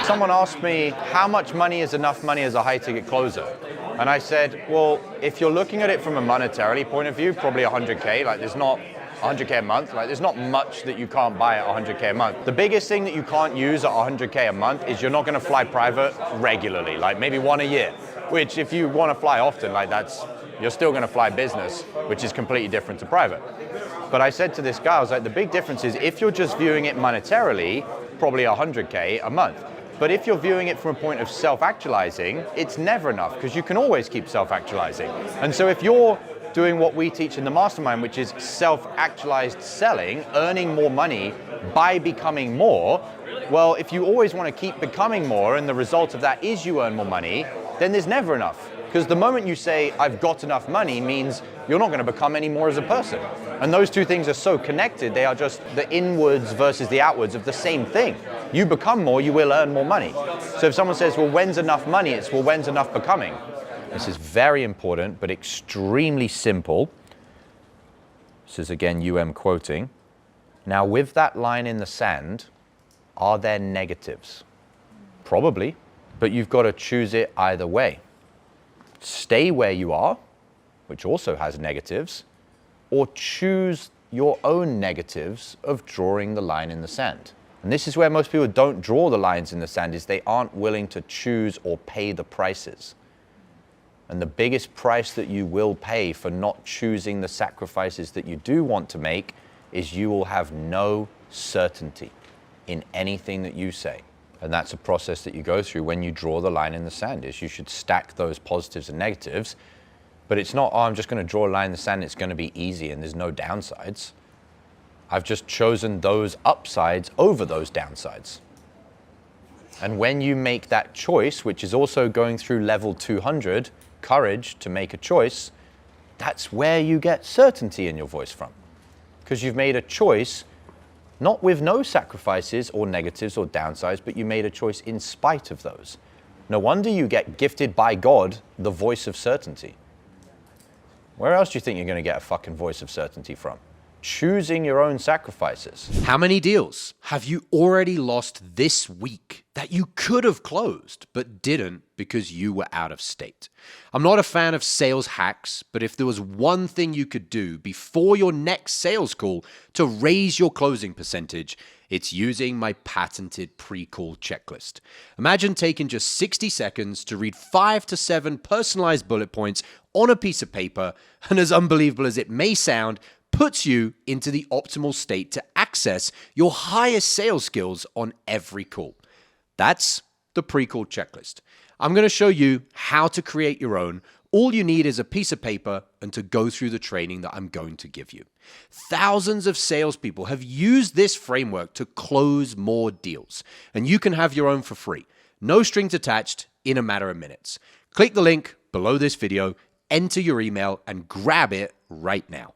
someone asked me, how much money is enough money as a high-ticket closer? And I said, well, if you're looking at it from a monetarily point of view, probably 100K. Like, there's not 100K a month. Like, there's not much that you can't buy at 100K a month. The biggest thing that you can't use at 100K a month is you're not going to fly private regularly, like maybe one a year. Which, if you want to fly often, like you're still going to fly business, which is completely different to private. But I said to this guy, I was like, the big difference is if you're just viewing it monetarily, probably 100K a month. But if you're viewing it from a point of self-actualizing, it's never enough because you can always keep self-actualizing. And so if you're doing what we teach in the mastermind, which is self-actualized selling, earning more money by becoming more, well, if you always want to keep becoming more and the result of that is you earn more money, then there's never enough. Because the moment you say, I've got enough money, means you're not going to become any more as a person. And those two things are so connected, they are just the inwards versus the outwards of the same thing. You become more, you will earn more money. So if someone says, well, when's enough money? It's, well, when's enough becoming? This is very important, but extremely simple. This is again quoting. Now, with that line in the sand, are there negatives? Probably, but you've got to choose it either way. Stay where you are, which also has negatives, or choose your own negatives of drawing the line in the sand. And this is where most people don't draw the lines in the sand, is they aren't willing to choose or pay the prices. And the biggest price that you will pay for not choosing the sacrifices that you do want to make is you will have no certainty in anything that you say. And that's a process that you go through when you draw the line in the sand, is you should stack those positives and negatives. But it's not, oh, I'm just going to draw a line in the sand, it's going to be easy and there's no downsides. I've just chosen those upsides over those downsides. And when you make that choice, which is also going through level 200, courage to make a choice, that's where you get certainty in your voice from. Because you've made a choice, not with no sacrifices or negatives or downsides, but you made a choice in spite of those. No wonder you get gifted by God the voice of certainty. Where else do you think you're going to get a fucking voice of certainty from? Choosing your own sacrifices. How many deals have you already lost this week that you could have closed but didn't because you were out of state? I'm not a fan of sales hacks, but if there was one thing you could do before your next sales call to raise your closing percentage, it's using my patented pre-call checklist. Imagine taking just 60 seconds to read 5 to 7 personalized bullet points on a piece of paper, and as unbelievable as it may sound, puts you into the optimal state to access your highest sales skills on every call. That's the pre-call checklist. I'm going to show you how to create your own. All you need is a piece of paper and to go through the training that I'm going to give you. Thousands of salespeople have used this framework to close more deals, and you can have your own for free. No strings attached, in a matter of minutes. Click the link below this video, enter your email, and grab it right now.